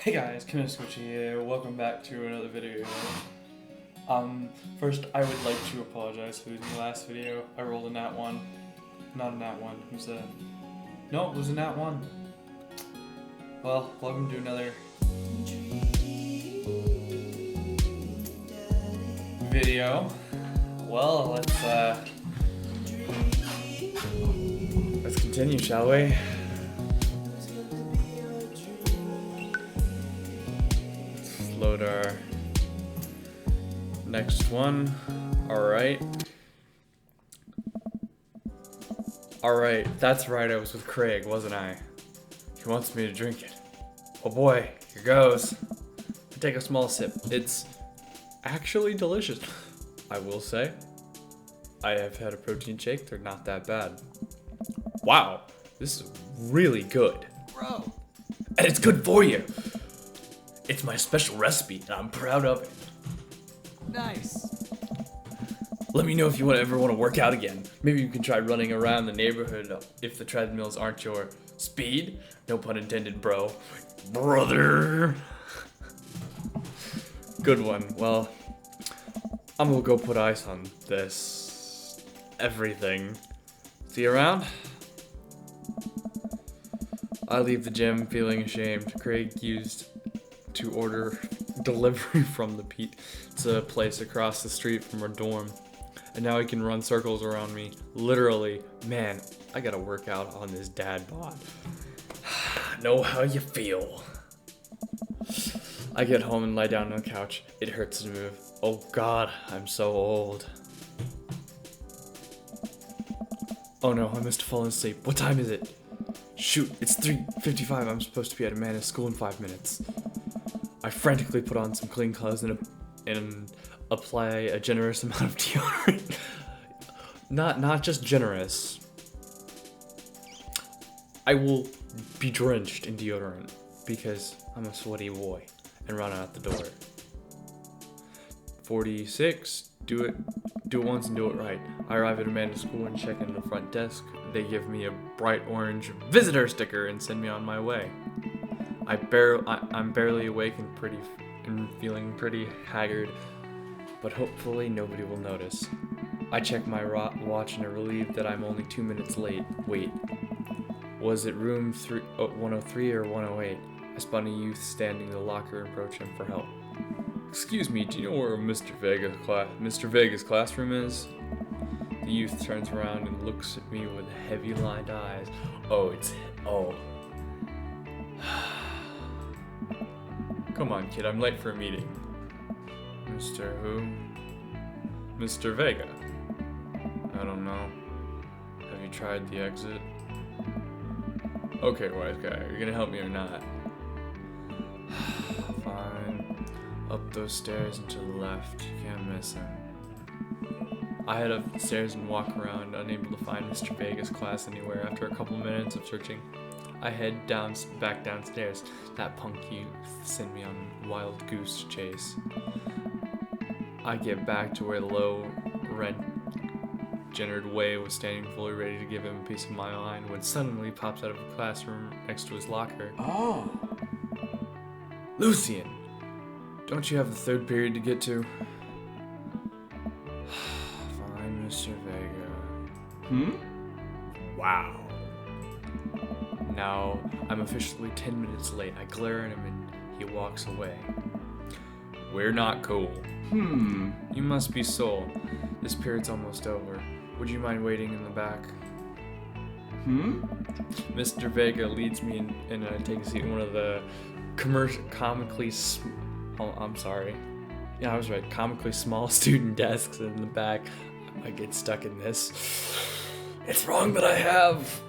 Hey guys, Kinesquitchy here. Welcome back to another video. First I would like to apologize for the last video. I rolled a nat 1. Not a nat 1. Who's that? No, it was a nat 1. Well, welcome to another video. Well, let's continue, shall we? Load our next one. Alright, that's right, I was with Craig, wasn't I? He wants me to drink it. Oh boy, here goes. I take a small sip. It's actually delicious, I will say. I have had a protein shake, they're not that bad. Wow, this is really good. Bro. And it's good for you. It's my special recipe, and I'm proud of it. Nice. Let me know if you ever want to work out again. Maybe you can try running around the neighborhood if the treadmills aren't your speed. No pun intended, bro. Brother. Good one. Well, I'm gonna go put ice on this everything. See you around? I leave the gym feeling ashamed. Craig used to order delivery from the pizza place across the street from our dorm, and now he can run circles around me. Literally, man, I gotta work out on this dad bod. Know how you feel. I get home and lie down on the couch. It hurts to move. Oh god, I'm so old. Oh no, I must have fallen asleep. What time is it? Shoot, it's 3:55. I'm supposed to be at Amanda's school in 5 minutes. I frantically put on some clean clothes and apply a generous amount of deodorant. Not just generous. I will be drenched in deodorant because I'm a sweaty boy and run out the door. 46. Do it once and do it right. I arrive at Amanda's school and check in the front desk. They give me a bright orange visitor sticker and send me on my way. I'm barely awake and feeling pretty haggard, but hopefully nobody will notice. I check my watch and are relieved that I'm only 2 minutes late. Wait, was it room 103 or 108? I spot a youth standing in the locker and approach him for help. Excuse me, do you know where Mr. Vega's classroom is? The youth turns around and looks at me with heavy lined eyes. Oh. Come on, kid, I'm late for a meeting. Mr. who? Mr. Vega. I don't know. Have you tried the exit? Okay, wise guy, are you gonna help me or not? Fine. Up those stairs and to the left. You can't miss him. I head upstairs and walk around, unable to find Mr. Vega's class anywhere. After a couple minutes of searching, I head back downstairs. That punk youth sent me on a wild goose chase. I get back to where the low-rent Jennered Way was standing fully ready to give him a piece of my mind when suddenly pops out of a classroom next to his locker. Oh. Lucian! Don't you have the third period to get to? Fine, Mr. Vega. Wow. Now, I'm officially 10 minutes late. I glare at him and he walks away. We're not cool. You must be Soul. This period's almost over. Would you mind waiting in the back? Mr. Vega leads me in, and I take a seat in one of the comically small student desks in the back. I get stuck in this. It's wrong that I have.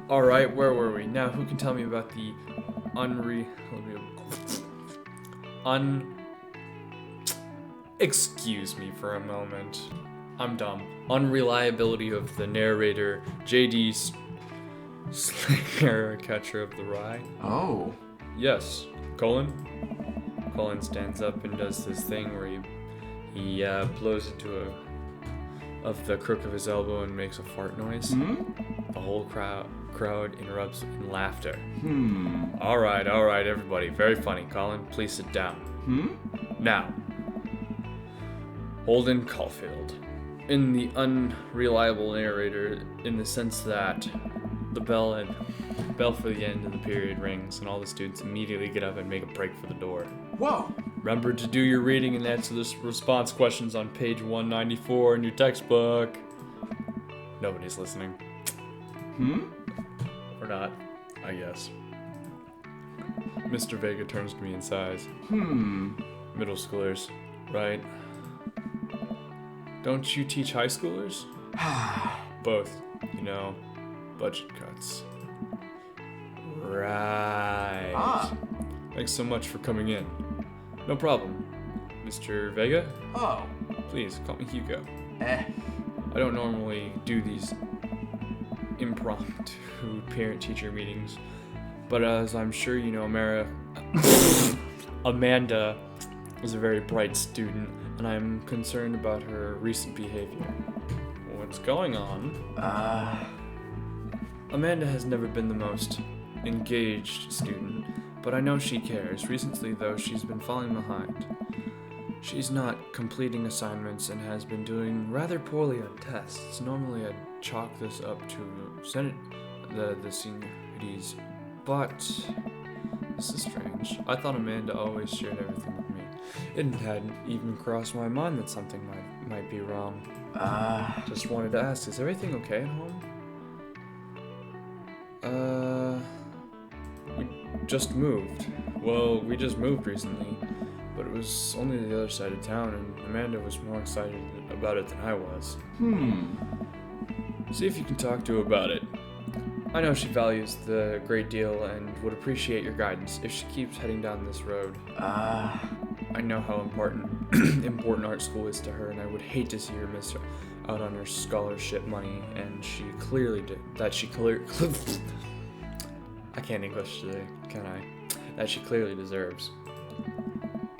Alright, where were we? Now, who can tell me about the excuse me for a moment. I'm dumb. Unreliability of the narrator, J.D. Slinger, catcher of the rye. Oh. Yes. Colin stands up and does this thing where he blows into the crook of his elbow and makes a fart noise. The whole crowd crowd erupts in laughter. All right, everybody. Very funny. Colin, please sit down. Now, Holden Caulfield. In the unreliable narrator, in the sense that the bell for the end of the period rings and all the students immediately get up and make a break for the door. Whoa! Remember to do your reading and answer the response questions on page 194 in your textbook. Nobody's listening. Or not, I guess. Mr. Vega turns to me and sighs. Middle schoolers, right? Don't you teach high schoolers? Both, budget cuts. Right. Thanks so much for coming in. No problem. Mr. Vega? Oh. Please, call me Hugo. I don't normally do these impromptu parent-teacher meetings, but as I'm sure you know, Amanda is a very bright student, and I'm concerned about her recent behavior. What's going on? Amanda has never been the most engaged student, but I know she cares. Recently, though, she's been falling behind. She's not completing assignments and has been doing rather poorly on tests. Normally, I'd chalk this up to the seniorities, but this is strange. I thought Amanda always shared everything with me. It hadn't even crossed my mind that something might be wrong. Just wanted to ask, is everything okay at home? We just moved. Well, we just moved recently, but it was only the other side of town, and Amanda was more excited about it than I was. See if you can talk to her about it. I know she values the great deal and would appreciate your guidance if she keeps heading down this road. I know how important art school is to her, and I would hate to see her miss out on her scholarship money, and I can't English today, can I? That she clearly deserves.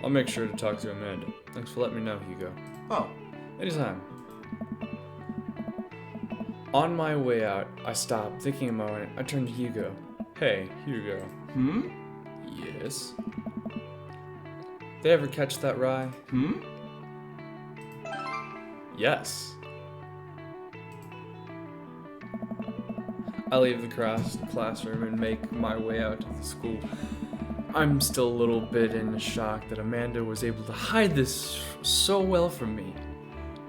I'll make sure to talk to Amanda. Thanks for letting me know, Hugo. Oh. Anytime. On my way out, I stopped, thinking a moment. I turned to Hugo. Hey, Hugo. Yes? They ever catch that rye? Yes. I leave the classroom and make my way out to the school. I'm still a little bit in shock that Amanda was able to hide this so well from me.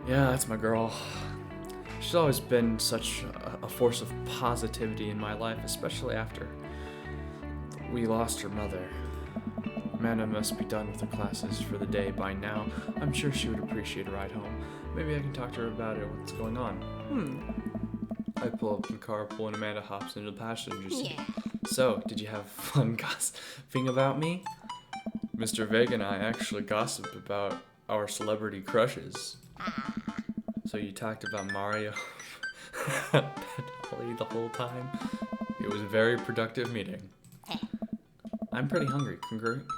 Yeah, that's my girl. She's always been such a force of positivity in my life, especially after we lost her mother. Amanda must be done with her classes for the day by now. I'm sure she would appreciate a ride home. Maybe I can talk to her about it, what's going on. I pull up in the carpool and Amanda hops into the passenger seat. Yeah. So, did you have fun gossiping about me? Mr. Vega and I actually gossiped about our celebrity crushes. So you talked about Mario and Ollie the whole time? It was a very productive meeting. I'm pretty hungry.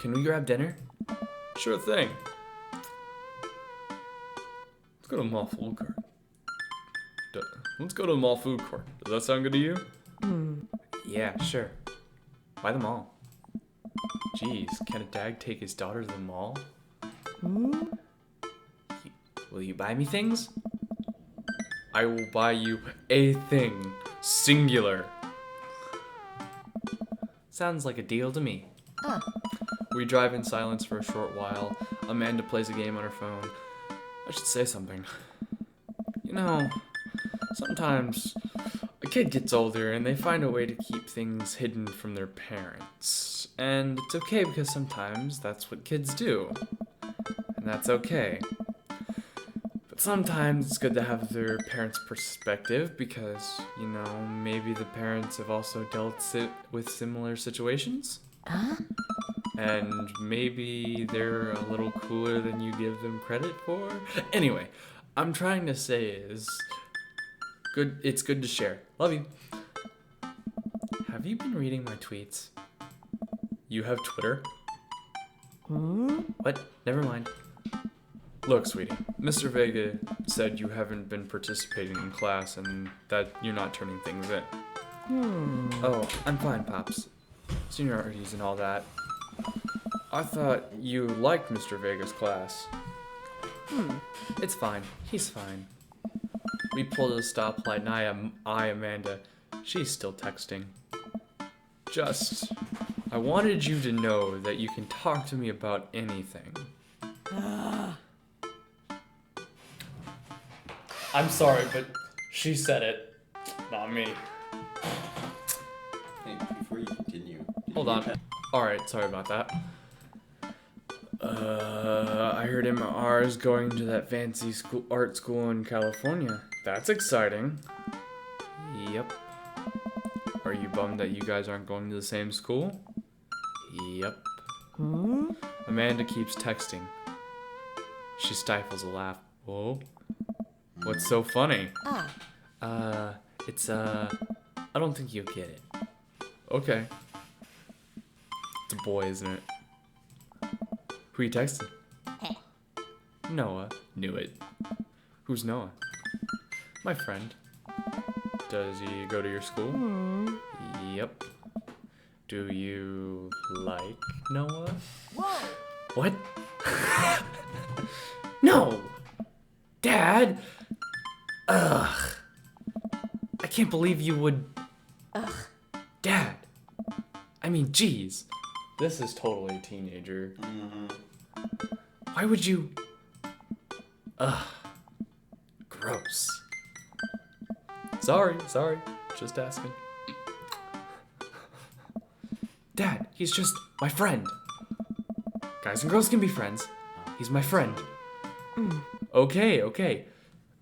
Can we grab dinner? Sure thing. Let's go to the mall food court. Does that sound good to you? Yeah, sure. Why the mall? Jeez, can a dad take his daughter to the mall? Will you buy me things? I will buy you a thing. Singular. Sounds like a deal to me. We drive in silence for a short while. Amanda plays a game on her phone. I should say something. Sometimes a kid gets older and they find a way to keep things hidden from their parents. And it's okay because sometimes that's what kids do. And that's okay. But sometimes it's good to have their parents' perspective because, maybe the parents have also dealt with similar situations. And maybe they're a little cooler than you give them credit for. Anyway, I'm trying to say is, it's good to share. Love you. Have you been reading my tweets? You have Twitter? What? Never mind. Look, sweetie, Mr. Vega said you haven't been participating in class and that you're not turning things in. Oh, I'm fine, Pops. Seniorities and all that. I thought you liked Mr. Vega's class. It's fine. He's fine. We pulled at a stoplight and I Amanda. She's still texting. I wanted you to know that you can talk to me about anything. I'm sorry, but she said it, not me. Hey, before you continue. Hold on. Alright, sorry about that. I heard MR is going to that fancy art school in California. That's exciting. Yep. Are you bummed that you guys aren't going to the same school? Yep. Amanda keeps texting. She stifles a laugh. Whoa. What's so funny? I don't think you'll get it. Okay. It's a boy, isn't it? Who you texting? Noah. Knew it. Who's Noah? My friend. Does he go to your school? Yep. Do you like Noah? Whoa! What? No! Dad! Ugh. I can't believe you would... Ugh. Dad! I mean, geez. This is totally a teenager. Why would you... Ugh. Gross. Sorry. Just asking. Dad, he's just my friend. Guys and girls can be friends. He's my friend. Okay.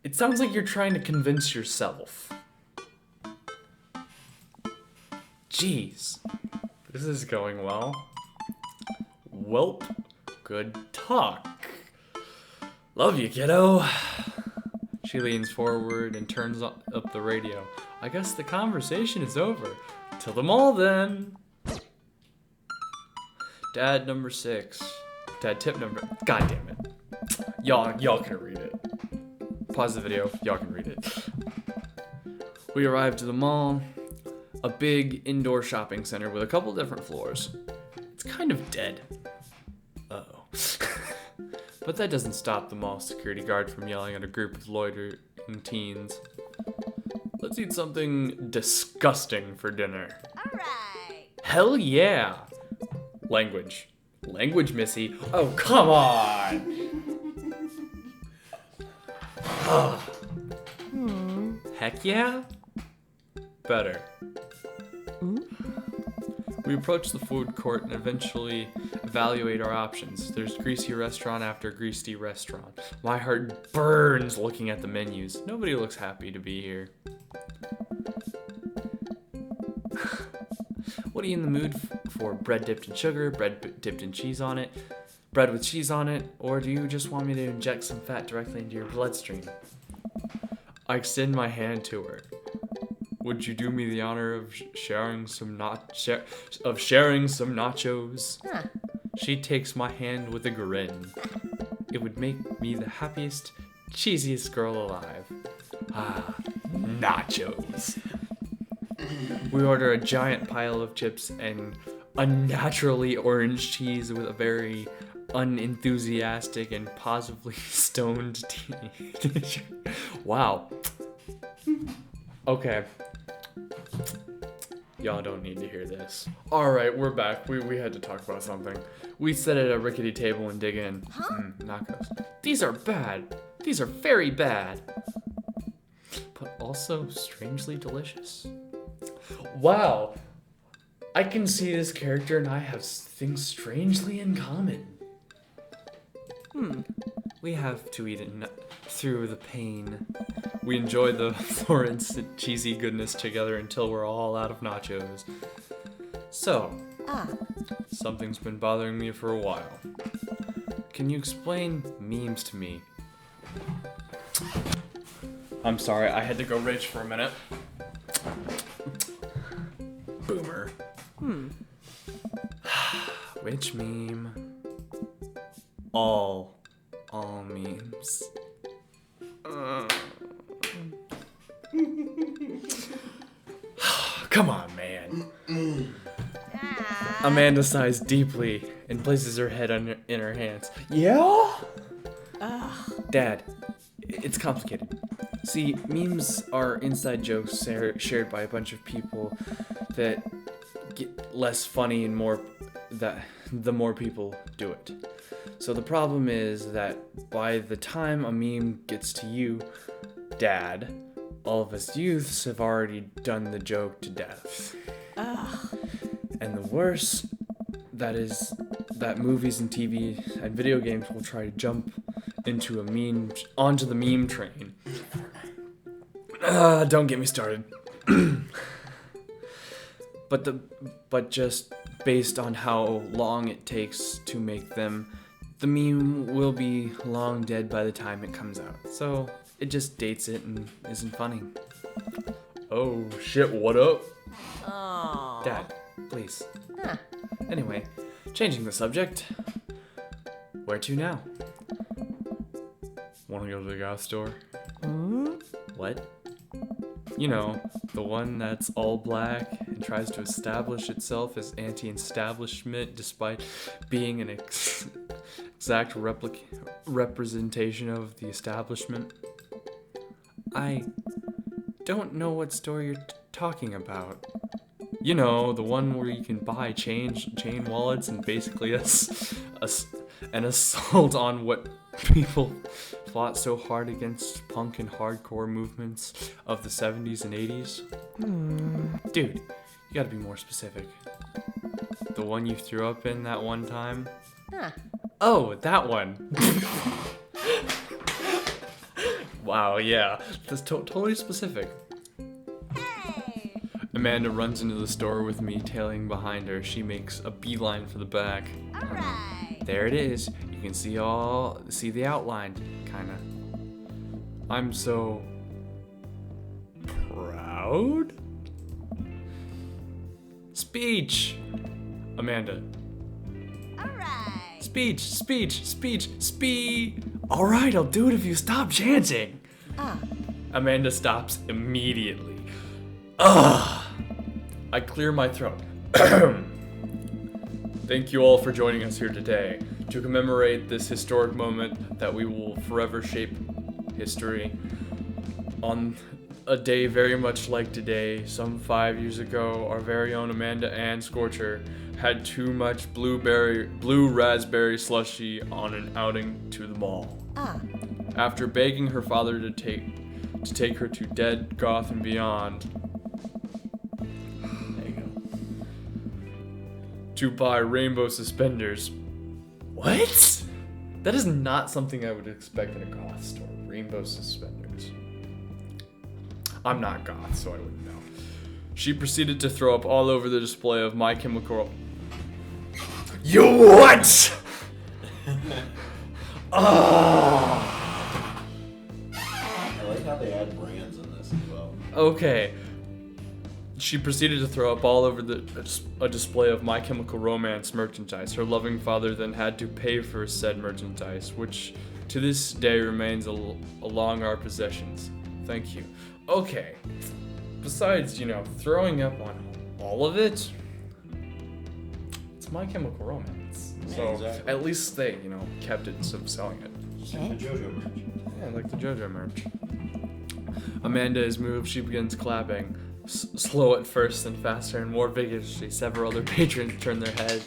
It sounds like you're trying to convince yourself. Jeez. This is going well. Welp. Good talk. Love you, kiddo. She leans forward and turns up the radio. I guess the conversation is over. Till the mall, then. Dad number 6. Dad tip number... God damn it. Y'all can read it. Pause the video. Y'all can read it. We arrived to the mall. A big indoor shopping center with a couple different floors. It's kind of dead. Uh-oh. But that doesn't stop the mall security guard from yelling at a group of loitering teens. Let's eat something disgusting for dinner. Alright. Hell yeah! Language, Missy. Oh, come on! Heck yeah? Better. We approach the food court and eventually evaluate our options. There's greasy restaurant after greasy restaurant. My heart burns looking at the menus. Nobody looks happy to be here. What are you in the mood for? Bread dipped in sugar, bread dipped in cheese on it, bread with cheese on it, or do you just want me to inject some fat directly into your bloodstream? I extend my hand to her. Would you do me the honor of sharing some nachos? Huh. She takes my hand with a grin. It would make me the happiest, cheesiest girl alive. Ah, nachos. We order a giant pile of chips and unnaturally orange cheese with a very unenthusiastic and possibly stoned teenager. Wow. Okay. Y'all don't need to hear this. Alright, we're back. We had to talk about something. We sit at a rickety table and dig in. Nachos. These are bad. These are very bad. But also strangely delicious. Wow. I can see this character and I have things strangely in common. We have to eat it through the pain. We enjoy the Florence cheesy goodness together until we're all out of nachos. So, something's been bothering me for a while. Can you explain memes to me? I'm sorry, I had to go rage for a minute. Boomer. Which meme? All memes. Come on, man. Dad. Amanda sighs deeply and places her head in her hands. Yeah? Dad, it's complicated. See, memes are inside jokes shared by a bunch of people that get less funny and the more people do it. So the problem is that by the time a meme gets to you, Dad, all of us youths have already done the joke to death. And the worst that is that movies and TV and video games will try to jump onto the meme train. Don't get me started. But just based on how long it takes to make them, the meme will be long dead by the time it comes out. So it just dates it and isn't funny. Oh shit, what up? Oh. Dad, please. Anyway, changing the subject. Where to now? Wanna go to the goth store? What? You know, the one that's all black and tries to establish itself as anti-establishment despite being an exact representation of the establishment. I don't know what store you're talking about. You know, the one where you can buy chain wallets and basically an assault on what people fought so hard against punk and hardcore movements of the 70s and 80s. Dude, you gotta be more specific. The one you threw up in that one time? Oh, that one. Wow, yeah, that's totally specific. Hey. Amanda runs into the store with me tailing behind her. She makes a beeline for the back. All right. There it is. You can see the outline, kinda. I'm so proud. Speech. Amanda. All right. Speech. All right, I'll do it if you stop chanting. Amanda stops immediately. I clear my throat. Thank you all for joining us here today to commemorate this historic moment that we will forever shape history. On a day very much like today, some 5 years ago, our very own Amanda Ann Scorcher had too much blue raspberry slushy on an outing to the mall. After begging her father to take her to Dead, Goth, and Beyond, to buy rainbow suspenders. What? That is not something I would expect in a goth store. Rainbow suspenders. I'm not goth, so I wouldn't know. She proceeded to throw up all over the display of My Chemical. You what? I like how they add brands in this as well. Okay. She proceeded to throw up all over a display of My Chemical Romance merchandise. Her loving father then had to pay for said merchandise, which to this day remains along our possessions. Thank you. Okay. Besides, throwing up on all of it, it's My Chemical Romance. So exactly. at least they, kept it instead of selling it. Like the JoJo merch. Yeah, like the JoJo merch. Amanda is moved. She begins clapping. Slow at first, then faster and more vigorously. Several other patrons turn their head.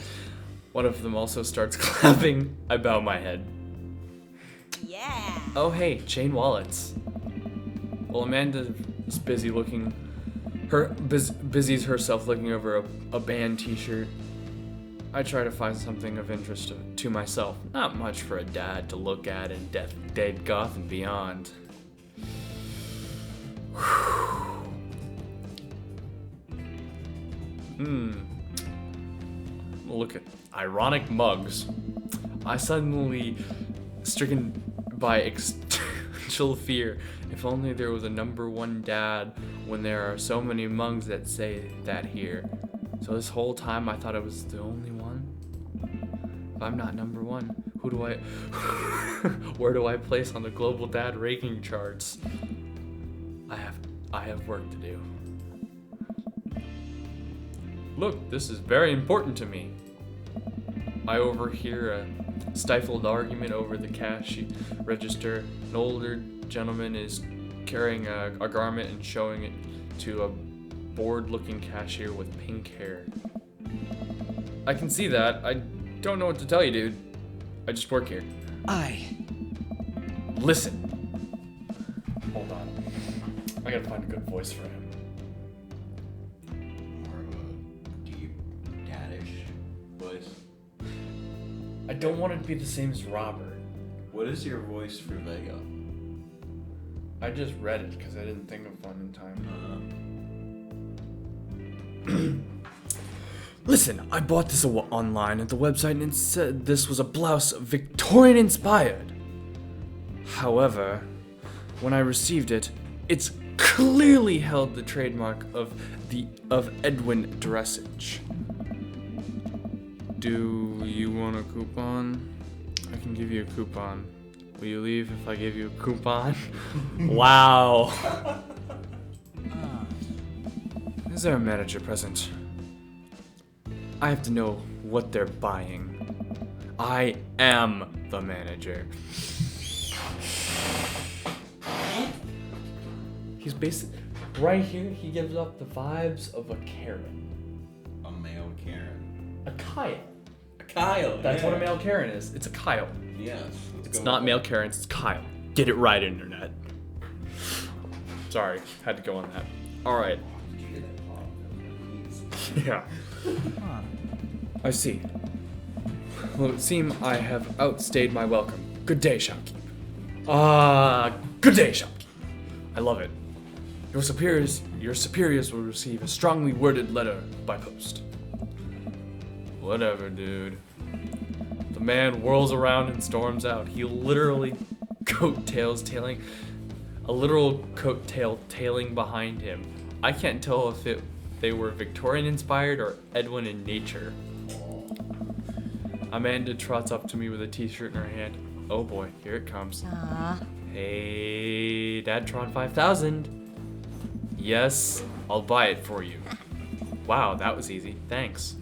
One of them also starts clapping. I bow my head. Yeah. Oh hey, chain wallets. Well, Amanda is busy busies herself looking over a band t-shirt. I try to find something of interest to myself. Not much for a dad to look at in Dead, Goth, and Beyond. Look at ironic mugs. I suddenly stricken by existential fear. If only there was a number one dad when there are so many mugs that say that here. So this whole time I thought I was the only one? If I'm not number one, where do I place on the global dad ranking charts? I have work to do. Look, this is very important to me. I overhear a stifled argument over the cash register. An older gentleman is carrying a garment and showing it to a bored-looking cashier with pink hair. I can see that. I don't know what to tell you, dude. I just work here. Listen. Hold on. I gotta find a good voice for him. More of a deep, daddish voice. I don't want it to be the same as Robert. What is your voice for Vega? I just read it because I didn't think of one in time. Listen, I bought this online at the website and it said this was a blouse Victorian inspired. However, when I received it, it's clearly held the trademark of Edwin Dressage. Do you want a coupon? I can give you a coupon. Will you leave if I give you a coupon? Wow. Is there a manager present? I have to know what they're buying. I am the manager. He's basically right here. He gives off the vibes of a Karen. A male Karen. A Kyle. A Kyle. That's what a male Karen is. It's a Kyle. Yes. It's not male Karens. It's Kyle. Get it right, internet. Sorry, had to go on that. All right. Yeah. I see. Well, it would seem I have outstayed my welcome. Good day, shopkeep. Good day, shopkeep. I love it. Your superiors will receive a strongly worded letter by post. Whatever, dude. The man whirls around and storms out. He literally tailing behind him. I can't tell if they were Victorian inspired or Edwin in nature. Amanda trots up to me with a t-shirt in her hand. Oh boy, here it comes. Hey, Dadtron 5000. Yes, I'll buy it for you. Wow, that was easy. Thanks.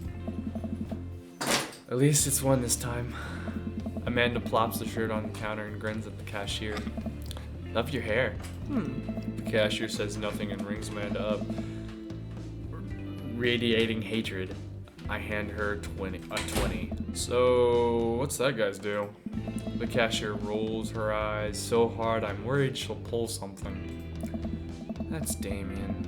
At least it's one this time. Amanda plops the shirt on the counter and grins at the cashier. Love your hair. The cashier says nothing and rings Amanda up. Radiating hatred. I hand her a 20. So, what's that guy's do? The cashier rolls her eyes so hard I'm worried she'll pull something. That's Damien.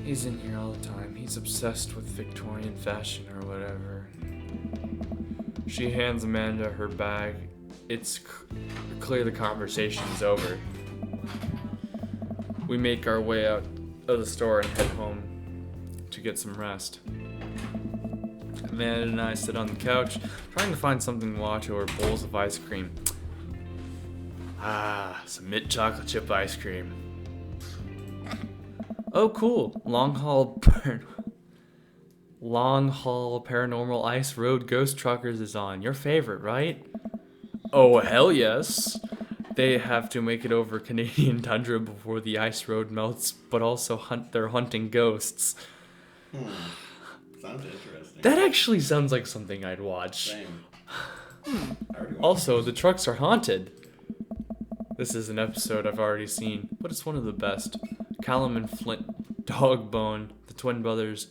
He's in here all the time. He's obsessed with Victorian fashion or whatever. She hands Amanda her bag. It's clear the conversation's over. We make our way out of the store and head home to get some rest. Amanda and I sit on the couch, trying to find something to watch over bowls of ice cream. Some mint chocolate chip ice cream. Oh, cool. Long haul paranormal ice road ghost truckers is on. Your favorite, right? Oh, hell yes. They have to make it over Canadian tundra before the ice road melts, but also they're hunting ghosts. Sounds interesting. That actually sounds like something I'd watch. Same. Also, the trucks are haunted. This is an episode I've already seen, but it's one of the best. Callum and Flint Dogbone, the twin brothers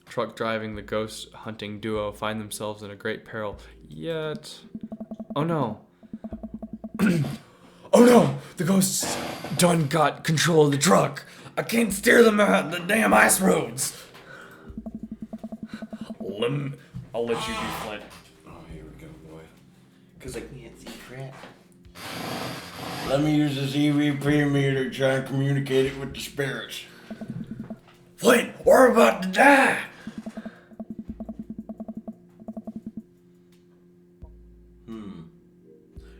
truck driving the ghost hunting duo, find themselves in a great peril. Yet... Oh no. Oh no! The ghosts done got control of the truck! I can't steer them out the damn ice roads! I'll let you be Flint. Oh, here we go, boy. Because I can't see crap. Let me use this EVP meter to try and communicate it with the spirits. Flint, we're about to die!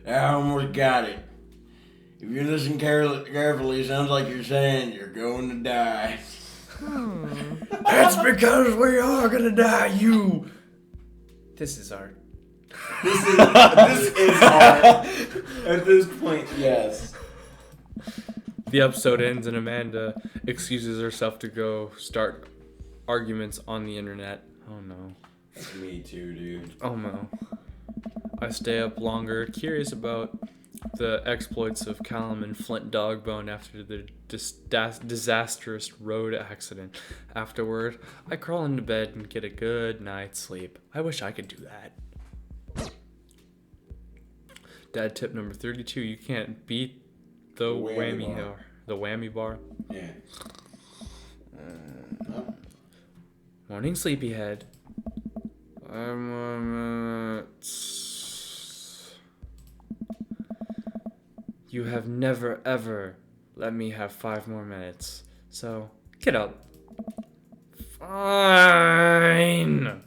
I almost got it. If you listen carefully, it sounds like you're saying you're going to die. That's because we are gonna die, you! This is art. This is art. At this point, yes. The episode ends and Amanda excuses herself to go start arguments on the internet. Oh no. That's me too, dude. Oh no. I stay up longer, curious about the exploits of Callum and Flint Dogbone after the disastrous road accident. Afterward, I crawl into bed and get a good night's sleep. I wish I could do that. Dad tip number 32, you can't beat the whammy bar. The whammy bar. Yeah. No. Morning sleepyhead. You have never ever let me have 5 more minutes. So, get up. Fine.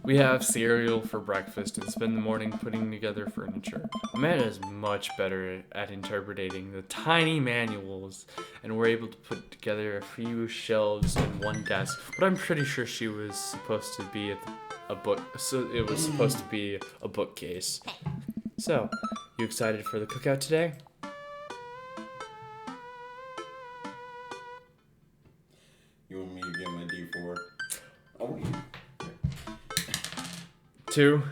We have cereal for breakfast and spend the morning putting together furniture. Amanda is much better at interpreting the tiny manuals, and we're able to put together a few shelves and one desk. But I'm pretty sure she was supposed to be a book, so it was supposed to be a bookcase. So, you excited for the cookout today? You want me to get my D4? Oh, yeah. 2.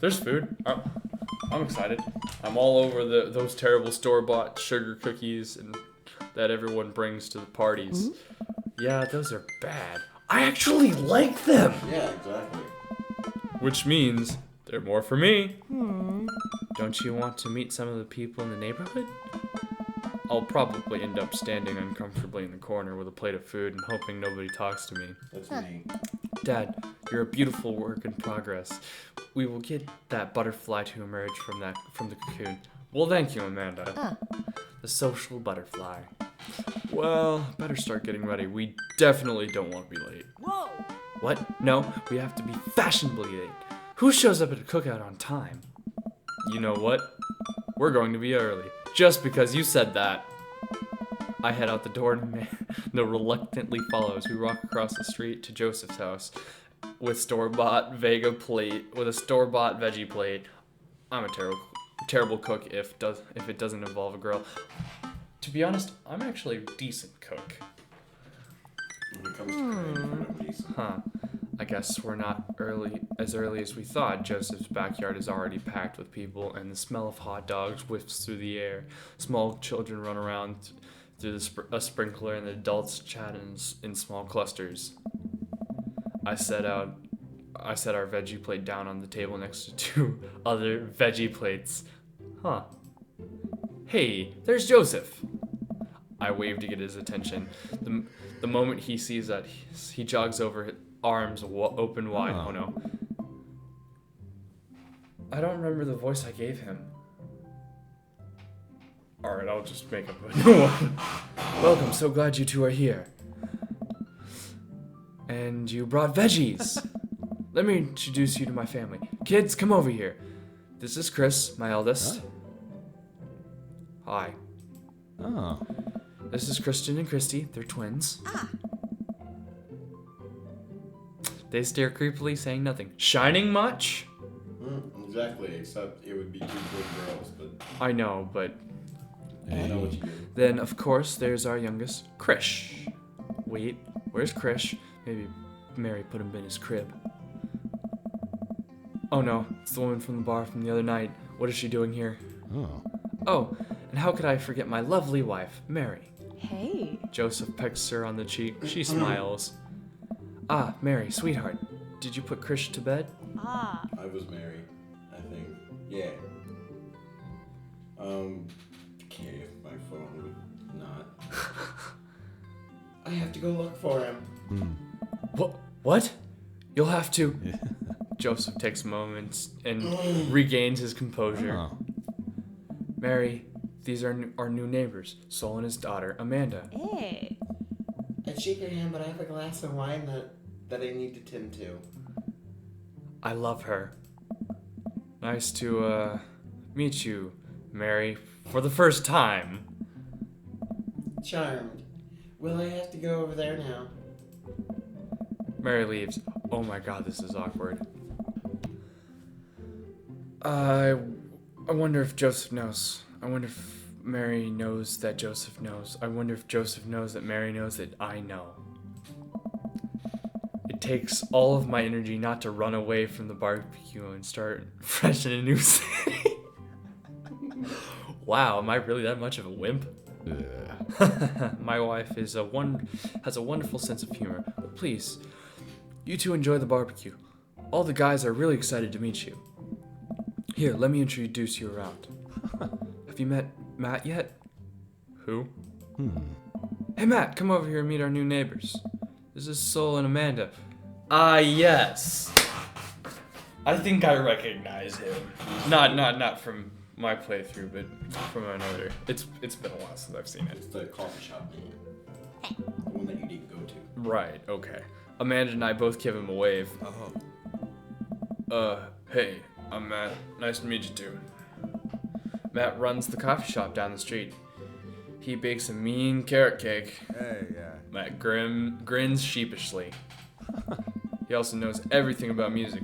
There's food. I'm excited. I'm all over those terrible store-bought sugar cookies and that everyone brings to the parties. Yeah, those are bad. I actually like them! Yeah, exactly. Which means they're more for me. Don't you want to meet some of the people in the neighborhood? I'll probably end up standing uncomfortably in the corner with a plate of food and hoping nobody talks to me. That's me. Dad, you're a beautiful work in progress. We will get that butterfly to emerge from the cocoon. Well, thank you, Amanda. The social butterfly. Well, better start getting ready. We definitely don't want to be late. Whoa! What? No, we have to be fashionably late. Who shows up at a cookout on time? You know what? We're going to be early. Just because you said that. I head out the door and Amanda reluctantly follows. We walk across the street to Joseph's house with store-bought with a store-bought veggie plate. I'm a terrible cook if it doesn't involve a grill. To be honest, I'm actually a decent cook. When it comes to cooking, I'm decent. Huh. I guess we're not early as we thought. Joseph's backyard is already packed with people, and the smell of hot dogs whiffs through the air. Small children run around through a sprinkler, and the adults chat in small clusters. I set our veggie plate down on the table next to 2 other veggie plates. Huh. Hey, there's Joseph. I wave to get his attention. The moment he sees that, he jogs over, arms open wide. Oh no. I don't remember the voice I gave him. Alright, I'll just make up a new one. Welcome, so glad you 2 are here. And you brought veggies. Let me introduce you to my family. Kids, come over here. This is Chris, my eldest. Hi. Oh. This is Christian and Christy. They're twins. They stare creepily, saying nothing. Shining much? Exactly, except it would be 2 good girls, but I know, but I know what you do. then, of course, there's our youngest, Krish. Wait, where's Krish? Maybe Mary put him in his crib. Oh no, it's the woman from the bar from the other night. What is she doing here? Oh. Oh, and how could I forget my lovely wife, Mary? Hey. Joseph pecks her on the cheek. She smiles. Ah, Mary, sweetheart. Did you put Krish to bed? Ah. I was married, I think. Yeah. Okay, if my phone would not. I have to go look for him. What? You'll have to. Joseph takes a moment and regains his composure. Oh. Mary, these are our new neighbors, Sol and his daughter, Amanda. Hey. I'd shake your hand, but I have a glass of wine that I need to tend to. I love her. Nice to, meet you, Mary, for the first time. Charmed. Will I have to go over there now? Mary leaves. Oh my god, this is awkward. I wonder if Joseph knows. I wonder if Mary knows that Joseph knows. I wonder if Joseph knows that Mary knows that I know. It takes all of my energy not to run away from the barbecue and start fresh in a new city. Wow, am I really that much of a wimp? My wife has a wonderful sense of humor. But please, you two enjoy the barbecue. All the guys are really excited to meet you. Here, let me introduce you around. Have you met Matt yet? Who? Hey Matt, come over here and meet our new neighbors. This is Sol and Amanda. Ah, yes. I think I recognize him. Not from my playthrough, but from another. It's been a while since I've seen it. It's the coffee shop man. The one that you didn't go to. Right, okay. Amanda and I both give him a wave. Hey, I'm Matt. Nice to meet you too. Matt runs the coffee shop down the street. He bakes a mean carrot cake. Hey, yeah. Matt grins sheepishly. He also knows everything about music.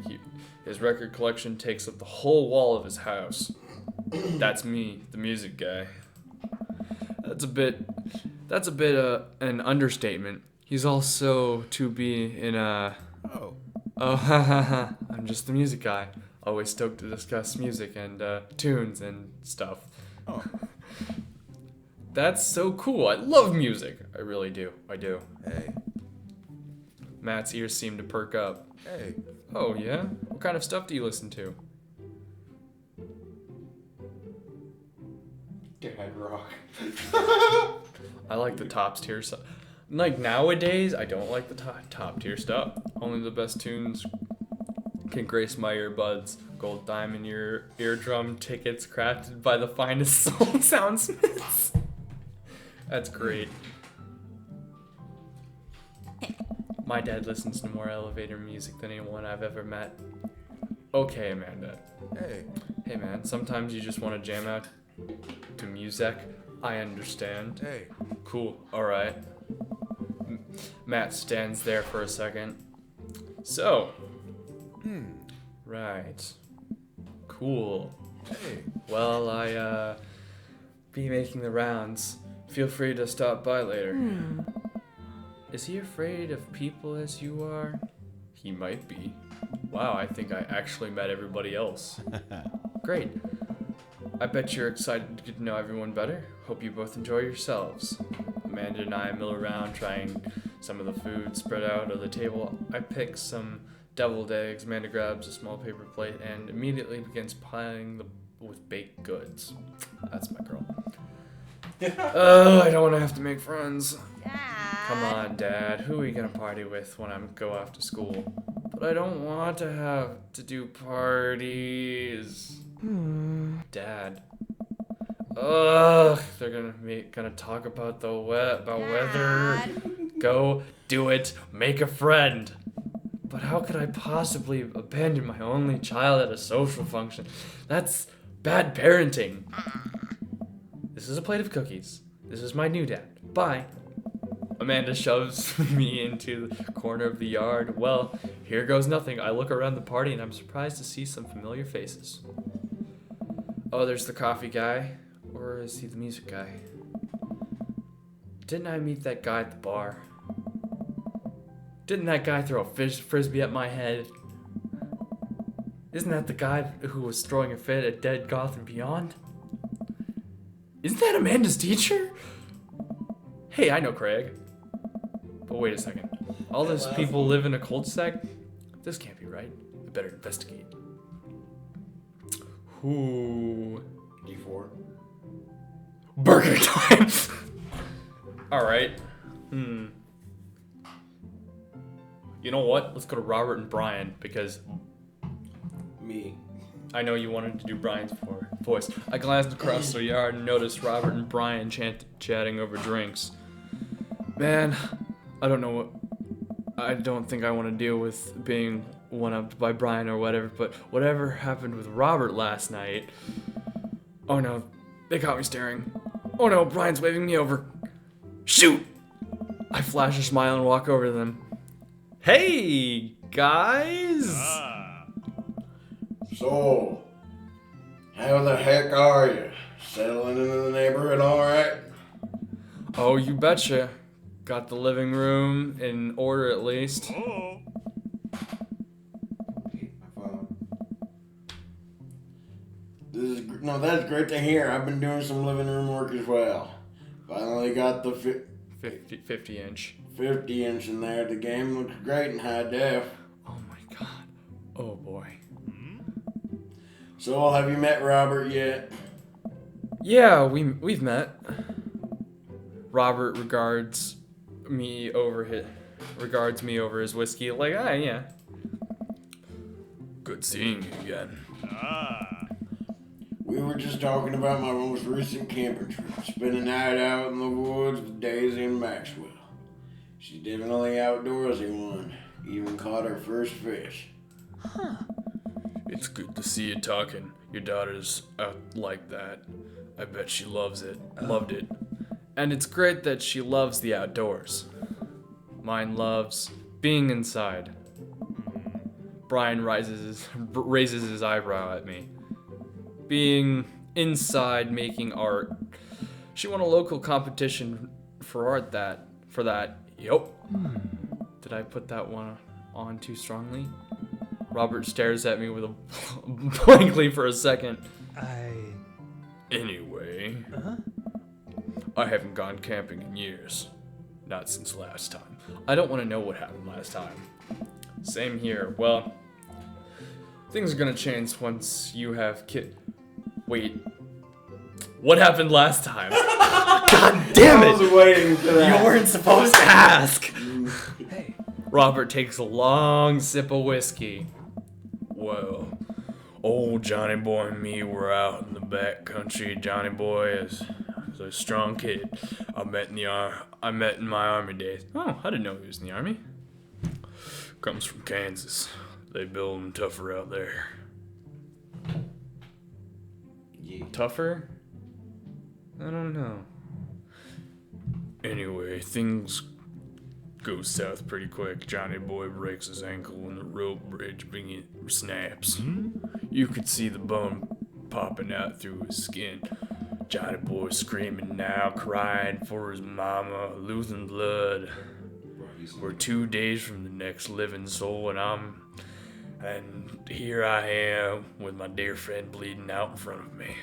His record collection takes up the whole wall of his house. That's me, the music guy. That's a bit an understatement. He's also to be in a... Oh, I'm just the music guy. Always stoked to discuss music and tunes and stuff. Oh. That's so cool. I love music. I really do. I do. Hey. Matt's ears seem to perk up. Hey. Oh, yeah? What kind of stuff do you listen to? Dad rock. I like the top tier stuff. Like nowadays, I don't like the top tier stuff. Only the best tunes can grace my earbuds. Gold diamond eardrum tickets crafted by the finest soul soundsmiths. That's great. My dad listens to more elevator music than anyone I've ever met. Okay, Amanda. Hey. Hey, man, sometimes you just want to jam out to music. I understand. Hey. Cool, alright. Matt stands there for a second. So. Right. Cool. Hey. Well, I, be making the rounds. Feel free to stop by later. Is he afraid of people as you are? He might be. Wow, I think I actually met everybody else. Great. I bet you're excited to get to know everyone better. Hope you both enjoy yourselves. Amanda and I mill around trying some of the food spread out on the table. I pick some deviled eggs. Amanda grabs a small paper plate and immediately begins piling them with baked goods. That's my girl. I don't want to have to make friends. Come on, Dad. Who are you gonna party with when I go off to school? But I don't want to have to do parties. Dad. Ugh. They're gonna talk about the weather. Go do it. Make a friend. But how could I possibly abandon my only child at a social function? That's bad parenting. This is a plate of cookies. This is my new dad. Bye. Amanda shoves me into the corner of the yard. Well, here goes nothing. I look around the party and I'm surprised to see some familiar faces. Oh, there's the coffee guy. Or is he the music guy? Didn't I meet that guy at the bar? Didn't that guy throw a frisbee at my head? Isn't that the guy who was throwing a fit at Dead Goth and Beyond? Isn't that Amanda's teacher? Hey, I know Craig. But wait a second. All those people live in a cul-de-sac? This can't be right. I better investigate. Who? D4. Burger time! Alright. You know what? Let's go to Robert and Brian, because Me. I know you wanted to do Brian's voice. I glanced across the yard and noticed Robert and Brian chatting over drinks. Man, I don't think I want to deal with being one-upped by Brian or whatever, but whatever happened with Robert last night... Oh no, they caught me staring. Oh no, Brian's waving me over. Shoot! I flash a smile and walk over to them. Hey, guys! So, how the heck are you? Settling into the neighborhood all right? Oh, you betcha. Got the living room in order at least. Okay, my phone. No, that's great to hear. I've been doing some living room work as well. Finally got the 50 inch. 50 inch in there. The game looks great in high def. Oh my god. Oh boy. So, have you met Robert yet? Yeah, we've met. Robert regards me over his whiskey. Like, yeah. Good seeing you again. We were just talking about my most recent camping trip. Spent a night out in the woods with Daisy and Maxwell. She's definitely outdoorsy one. Even caught her first fish. It's good to see you talking. Your daughter's out like that. I bet she loved it. And it's great that she loves the outdoors. Mine loves being inside. Brian raises his eyebrow at me. Being inside making art. She won a local competition for that. Yup. Did I put that one on too strongly? Robert stares at me with a blankly for a second. Anyway, I haven't gone camping in years. Not since last time. I don't want to know what happened last time. Same here. Well, things are gonna change once you have Wait. What happened last time? God damn it! I was waiting for that. You weren't supposed to ask! Hey. Robert takes a long sip of whiskey. Well, old Johnny Boy and me were out in the back country. Johnny Boy is a strong kid. I met in my army days. Oh, I didn't know he was in the army. Comes from Kansas. They build them tougher out there. Yeah. Tougher? I don't know. Anyway, things go south pretty quick. Johnny Boy breaks his ankle and the rope bridge snaps. You could see the bone popping out through his skin. Johnny Boy screaming now, crying for his mama, losing blood. We're 2 days from the next living soul, and here I am with my dear friend bleeding out in front of me.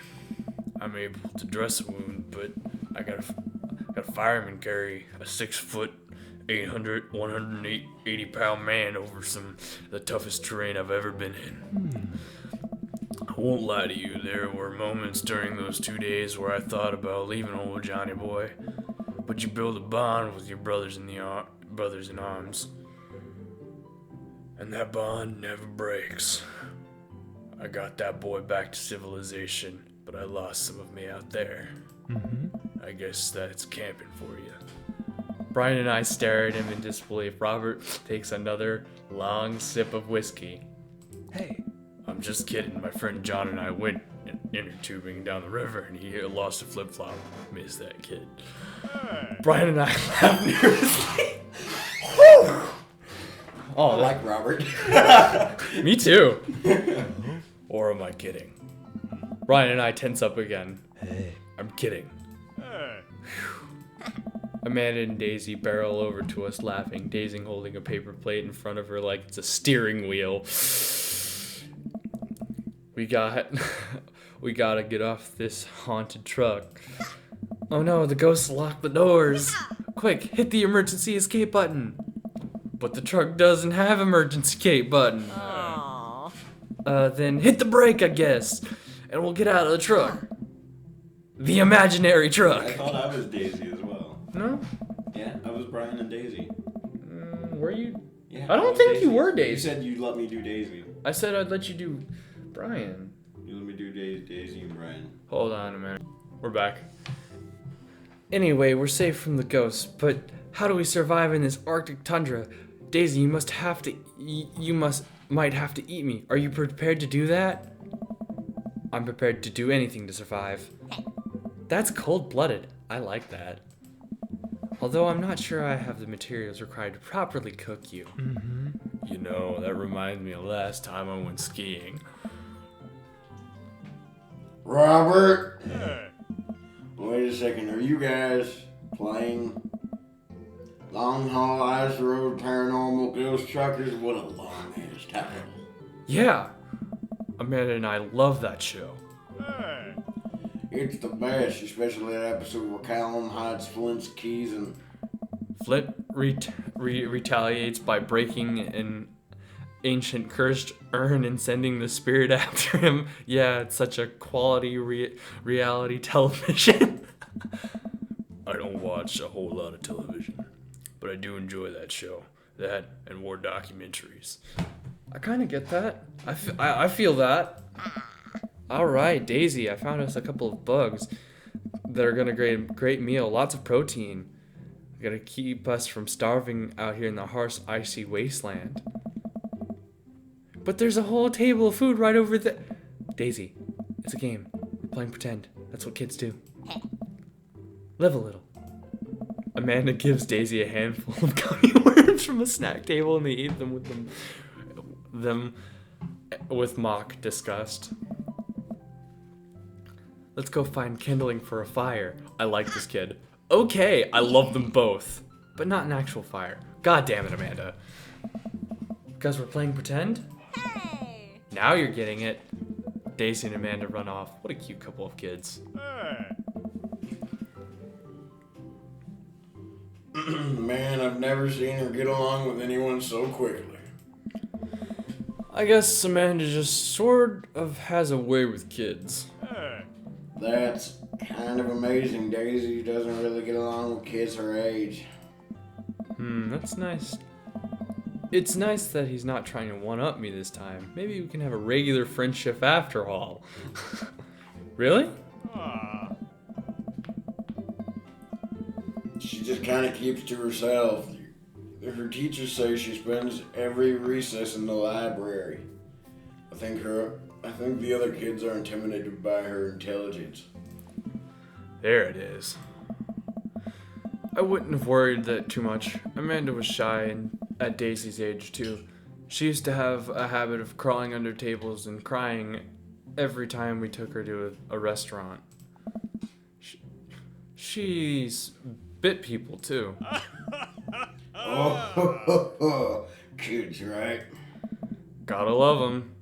I'm able to dress a wound, but I got a fireman carry a 6 foot, 180 pound man over the toughest terrain I've ever been in. I won't lie to you, there were moments during those 2 days where I thought about leaving old Johnny Boy, but you build a bond with your brothers in arms, and that bond never breaks. I got that boy back to civilization, but I lost some of me out there. I guess that's camping for you. Brian and I stare at him in disbelief. Robert takes another long sip of whiskey. Hey. I'm just kidding. My friend John and I went inner tubing down the river and he lost a flip-flop. Miss that kid. Brian and I laugh nervously. I like Robert. Me too. Or am I kidding? Brian and I tense up again. Hey. I'm kidding. Amanda and Daisy barrel over to us laughing, Daisy holding a paper plate in front of her like it's a steering wheel. We gotta get off this haunted truck. Oh no, the ghosts locked the doors. Quick, hit the emergency escape button. But the truck doesn't have emergency escape button. Aww. Then hit the brake, I guess, and we'll get out of the truck. The imaginary truck. I thought I was Daisy as well. No? Yeah, I was Brian and Daisy. Were you? Yeah, I don't was think you were Daisy. You said you'd let me do Daisy. I said I'd let you do Brian. You let me do Daisy and Brian. Hold on a minute. We're back. Anyway, we're safe from the ghosts, but how do we survive in this Arctic tundra? Daisy, you might have to eat me. Are you prepared to do that? I'm prepared to do anything to survive. That's cold-blooded. I like that. Although I'm not sure I have the materials required to properly cook you. You know, that reminds me of last time I went skiing. Robert, Wait a second, are you guys playing Long Haul Ice Road Paranormal Ghost Truckers? What a long ass title. Yeah. Amanda and I love that show. It's the best, especially that episode where Callum hides Flint's keys and Flint retaliates by breaking an ancient cursed urn and sending the spirit after him. Yeah, it's such a quality reality television. I don't watch a whole lot of television, but I do enjoy that show. That and war documentaries. I kind of get that. I feel that. All right, Daisy, I found us a couple of bugs that are gonna great meal. Lots of protein. Gonna keep us from starving out here in the harsh, icy wasteland. But there's a whole table of food right over there. Daisy, it's a game. We're playing pretend. That's what kids do. Live a little. Amanda gives Daisy a handful of gummy worms from a snack table, and they eat them with mock disgust. Let's go find kindling for a fire. I like this kid. Okay, I love them both, but not an actual fire. God damn it, Amanda. Because we're playing pretend? Hey! Now you're getting it. Daisy and Amanda run off. What a cute couple of kids. man, I've never seen her get along with anyone so quickly. I guess Amanda just sort of has a way with kids. That's kind of amazing. Daisy doesn't really get along with kids her age. That's nice. It's nice that he's not trying to one-up me this time. Maybe we can have a regular friendship after all. Really? She just kind of keeps to herself. Her teachers say she spends every recess in the library. I think the other kids are intimidated by her intelligence. There it is. I wouldn't have worried that too much. Amanda was shy and at Daisy's age too. She used to have a habit of crawling under tables and crying every time we took her to a restaurant. She's bit people too. Oh, kids, right? Gotta love them.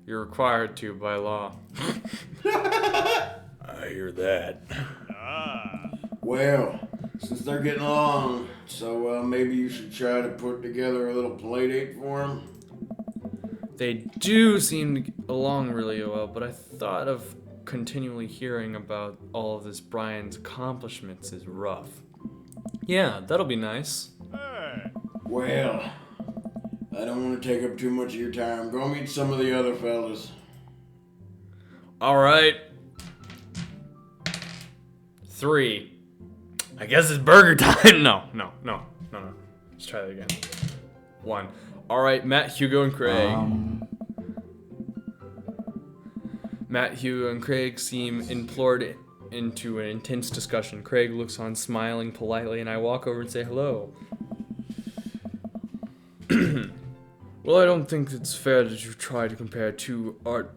You're required to by law. I hear that. Well, since they're getting along, so maybe you should try to put together a little play date for them. They do seem to get along really well, but I thought of continually hearing about all of this Brian's accomplishments is rough. Yeah, that'll be nice. Well, I don't want to take up too much of your time. Go meet some of the other fellas. Alright. 3. I guess it's burger time. No. Let's try that again. 1. Alright, Matt, Hugo, and Craig. Matt, Hugo, and Craig seem implored into an intense discussion. Craig looks on, smiling politely, and I walk over and say hello. Well, I don't think it's fair that you try to compare two art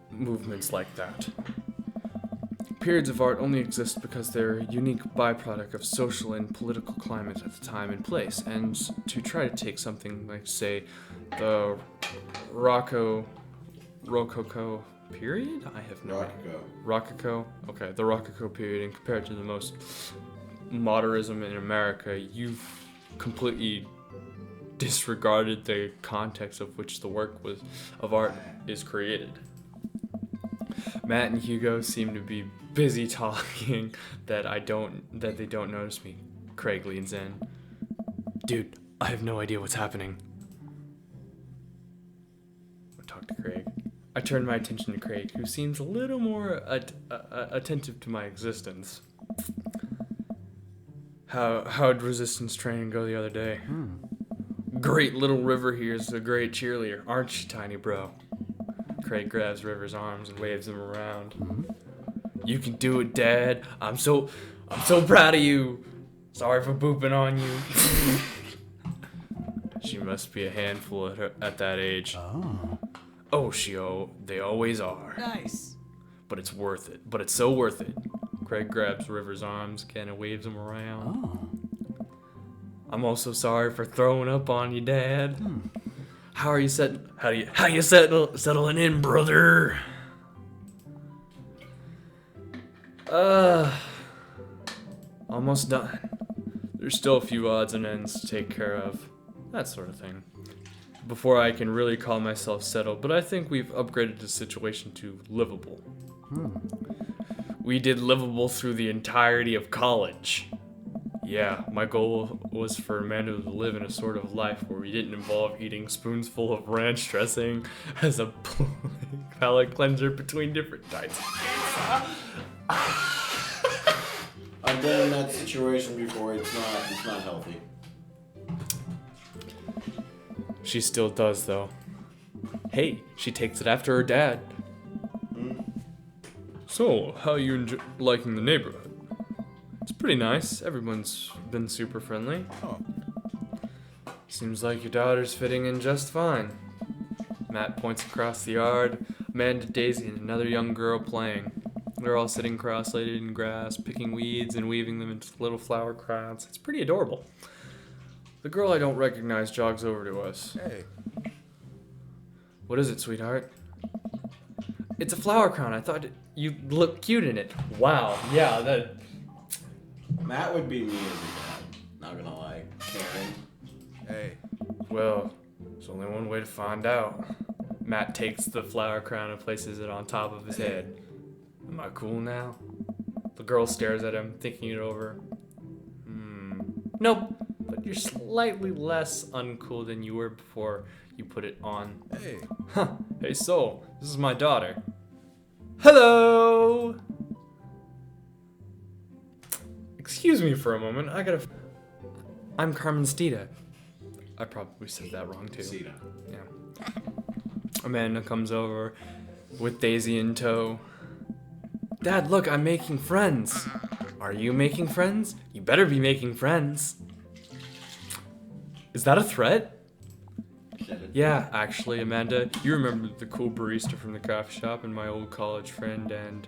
movements like that. Periods of art only exist because they're a unique byproduct of social and political climate at the time and place, and to try to take something like, say, the Rococo period? I have no idea. Rococo? Okay, the Rococo period, and compare it to the most modernism in America, you've completely disregarded the context of which the work of art is created. Matt and Hugo seem to be busy talking that they don't notice me. Craig leans in. Dude, I have no idea what's happening. I talk to Craig. I turn my attention to Craig, who seems a little more attentive to my existence. How'd resistance training go the other day? Great little River here's a great cheerleader, aren't you, tiny bro? Craig grabs River's arms and waves him around. You can do it, Dad. I'm so proud of you. Sorry for booping on you. She must be a handful at that age. Oh, they always are. Nice. But it's worth it. But it's so worth it. Craig grabs River's arms again and waves him around. Oh. I'm also sorry for throwing up on you, Dad. How are you settling in, brother? Almost done. There's still a few odds and ends to take care of. That sort of thing. Before I can really call myself settled, but I think we've upgraded the situation to livable. We did livable through the entirety of college. Yeah, my goal was for Amanda to live in a sort of life where we didn't involve eating spoonsful of ranch dressing as a palate cleanser between different types. I've been in that situation before. It's not healthy. She still does, though. Hey, she takes it after her dad. So, how are you liking the neighborhood? It's pretty nice. Everyone's been super friendly. Oh. Seems like your daughter's fitting in just fine. Matt points across the yard. Amanda, Daisy, and another young girl playing. They're all sitting cross-legged in grass, picking weeds and weaving them into little flower crowns. It's pretty adorable. The girl I don't recognize jogs over to us. Hey. What is it, sweetheart? It's a flower crown. I thought you'd look cute in it. Wow. Yeah, that... Matt would be me as a dad. Not gonna lie. Caring. Hey. Well, there's only one way to find out. Matt takes the flower crown and places it on top of his head. Am I cool now? The girl stares at him, thinking it over. Nope, but you're slightly less uncool than you were before you put it on. Hey. Huh. Hey, Soul, this is my daughter. Hello! Excuse me for a moment, I'm Carmen Stita. I probably said that wrong too. Sita. Yeah. Amanda comes over with Daisy in tow. Dad, look, I'm making friends. Are you making friends? You better be making friends. Is that a threat? Yeah, actually, Amanda, you remember the cool barista from the coffee shop and my old college friend and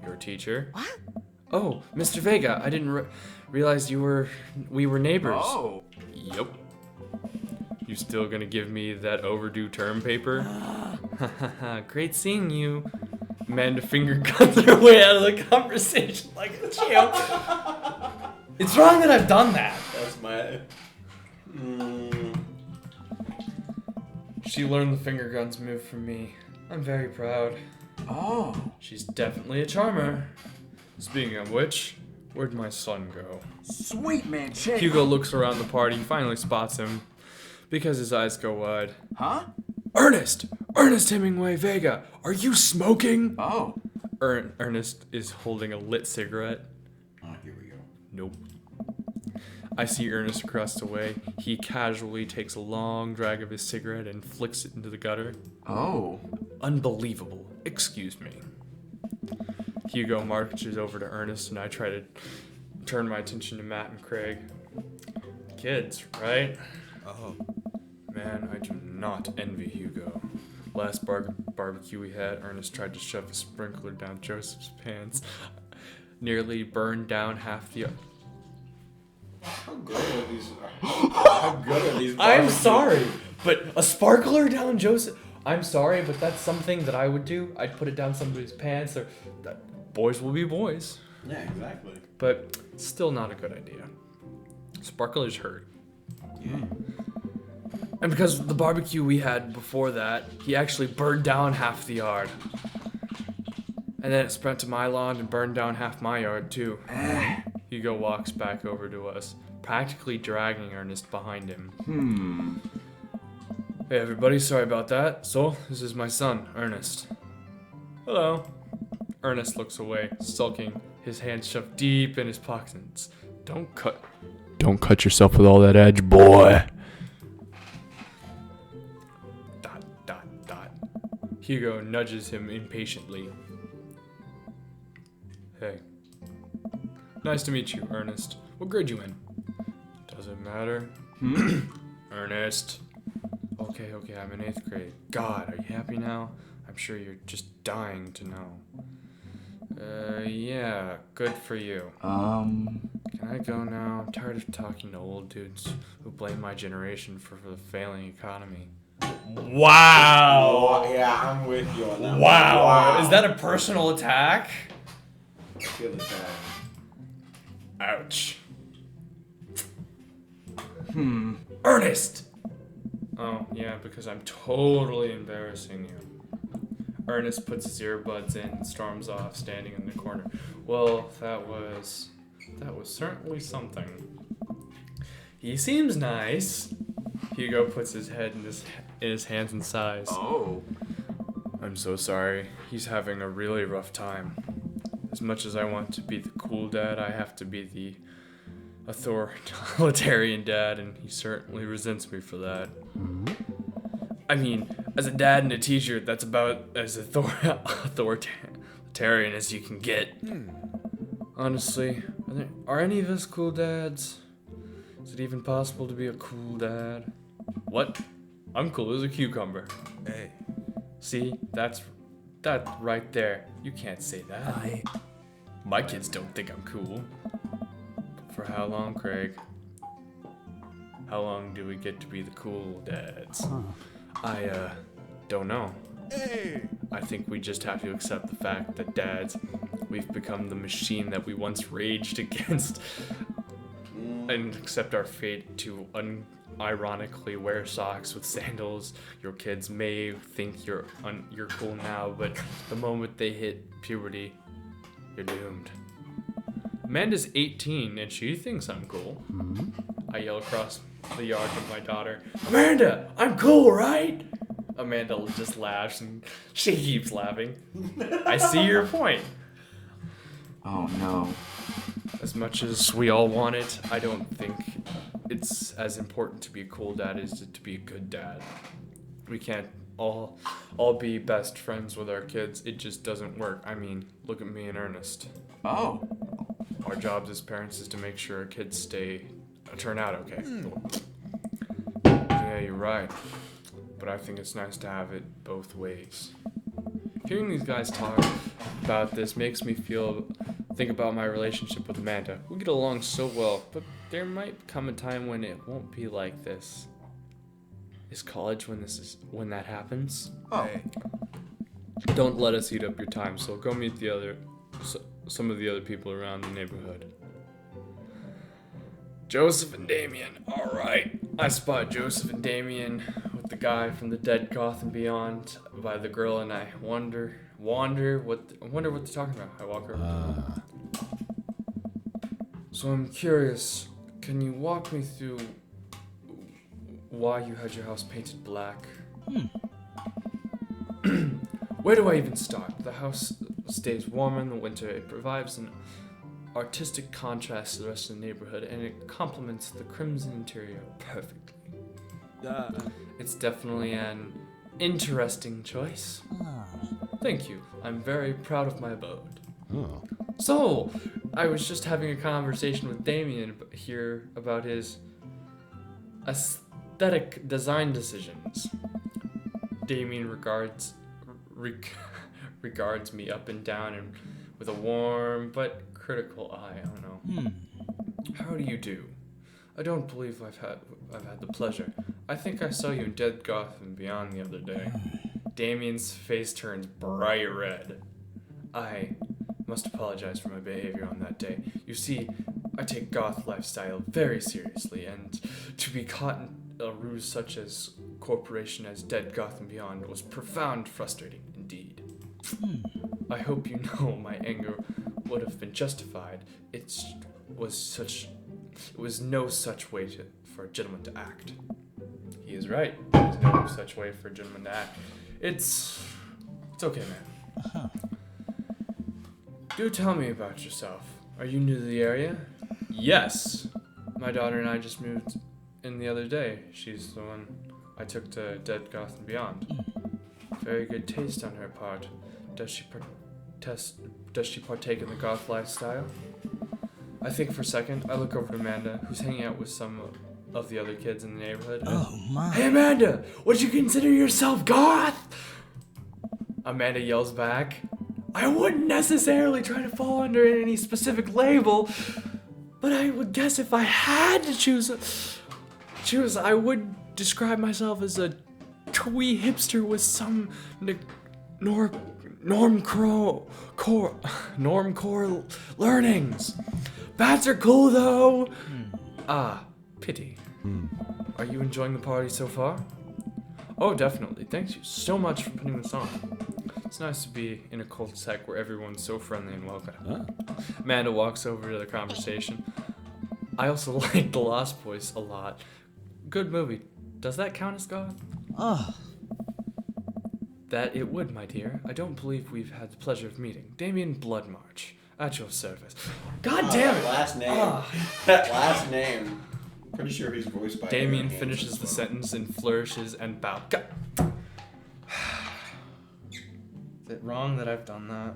your teacher? What? Oh, Mr. Vega, I didn't realize we were neighbors. Oh. Yep. You still gonna give me that overdue term paper? Great seeing you. Amanda finger guns her way out of the conversation like a champ. It's wrong that I've done that. That's my... She learned the finger guns move from me. I'm very proud. Oh. She's definitely a charmer. Speaking of which, where'd my son go? Sweet man, check. Hugo looks around the party, finally spots him, because his eyes go wide. Huh? Ernest! Ernest Hemingway Vega! Are you smoking? Oh. Ernest is holding a lit cigarette. Oh, here we go. Nope. I see Ernest across the way. He casually takes a long drag of his cigarette and flicks it into the gutter. Oh. Unbelievable. Excuse me. Hugo marches over to Ernest and I try to turn my attention to Matt and Craig. Kids, right? Oh. Man, I do not envy Hugo. Last barbecue we had, Ernest tried to shove a sprinkler down Joseph's pants. Nearly burned down half the... How good are these? How good are these? I'm barbecues? sorry, but a sparkler down Joseph... I'm sorry, but that's something that I would do. I'd put it down somebody's pants, or... Boys will be boys. Yeah, exactly. But still not a good idea. Sparklers hurt. Yeah. And because of the barbecue we had before that, he actually burned down half the yard. And then it spread to my lawn and burned down half my yard too. Hugo walks back over to us, practically dragging Ernest behind him. Hey everybody, sorry about that. So, this is my son, Ernest. Hello. Ernest looks away, sulking, his hands shoved deep in his pockets. Don't cut yourself with all that edge, boy. ... Hugo nudges him impatiently. Hey. Nice to meet you, Ernest. What grade you in? Doesn't matter. Ernest. Okay, I'm in 8th grade. God, are you happy now? I'm sure you're just dying to know. Yeah, good for you. Can I go now? I'm tired of talking to old dudes who blame my generation for the failing economy. Wow! Oh, yeah, I'm with you on that. Wow! Is that a personal attack? I feel the time. Ouch. Ernest! Oh, yeah, because I'm totally embarrassing you. Ernest puts his earbuds in and storms off, standing in the corner. Well, that was certainly something. He seems nice. Hugo puts his head in his hands and sighs. Oh. I'm so sorry. He's having a really rough time. As much as I want to be the cool dad, I have to be the authoritarian dad, and he certainly resents me for that. I mean, as a dad and a teacher, that's about as authoritarian as you can get. Honestly, are any of us cool dads? Is it even possible to be a cool dad? What? I'm cool as a cucumber. Hey. See, that's right there. You can't say that. My kids don't think I'm cool. For how long, Craig? How long do we get to be the cool dads? I don't know. Hey. I think we just have to accept the fact that dads, we've become the machine that we once raged against, and accept our fate to unironically wear socks with sandals. Your kids may think you're cool now, but the moment they hit puberty, you're doomed. Amanda's 18 and she thinks I'm cool. I yell across the yard to my daughter, Amanda, I'm cool, right? Amanda just laughs and she keeps laughing. I see your point. Oh no. As much as we all want it, I don't think it's as important to be a cool dad as to be a good dad. We can't all be best friends with our kids. It just doesn't work. I mean, look at me and Ernest. Oh. Our jobs as parents is to make sure our kids turn out okay. Yeah, you're right. But I think it's nice to have it both ways. Hearing these guys talk about this makes me think about my relationship with Amanda. We get along so well, but there might come a time when it won't be like this. Is college when that happens? Oh. Hey. Don't let us eat up your time, so go meet some of the other people around the neighborhood. Joseph and Damien. All right. I spot Joseph and Damien with the guy from the Dead Gotham Beyond by the grill, and I wonder what they're talking about. I walk over to them. So I'm curious. Can you walk me through why you had your house painted black? Where do I even start? The house stays warm in the winter. It provides an artistic contrast to the rest of the neighborhood, and it complements the crimson interior perfectly. It's definitely an interesting choice. Thank you. I'm very proud of my abode. So, I was just having a conversation with Damien here about his aesthetic design decisions. Damien regards me up and down and with a warm but critical eye. I don't know. How do you do? I don't believe I've had the pleasure. I think I saw you in Dead Gotham Beyond the other day. Damien's face turns bright red. I must apologize for my behavior on that day. You see, I take goth lifestyle very seriously, and to be caught in a ruse such as corporation as Dead Gotham Beyond was profound frustrating indeed. I hope you know my anger would have been justified. It was no such way for a gentleman to act. He is right. There's no such way for a gentleman to act. It's okay, man. Do tell me about yourself. Are you new to the area? Yes. My daughter and I just moved in the other day. She's the one I took to Dead Gotham Beyond. Very good taste on her part. Does she partake in the goth lifestyle? I think for a second, I look over to Amanda, who's hanging out with some of the other kids in the neighborhood. Oh my. Hey Amanda, would you consider yourself goth? Amanda yells back, I wouldn't necessarily try to fall under any specific label, but I would guess if I had to choose, I would describe myself as a twee hipster with some normcore learnings. Bats are cool though. Pity. Are you enjoying the party so far? Oh, definitely. Thank you so much for putting this on. It's nice to be in a cul-de-sac where everyone's so friendly and welcome. Amanda walks over to the conversation. I also like The Lost Boys a lot. Good movie. Does that count as God? That it would, my dear. I don't believe we've had the pleasure of meeting. Damien Bloodmarch, at your service. God damn it! Last name. That last name. Pretty sure he's voiced by Damien Aaron finishes Haynes the as well. sentence and flourishes and bows. Is it wrong that I've done that?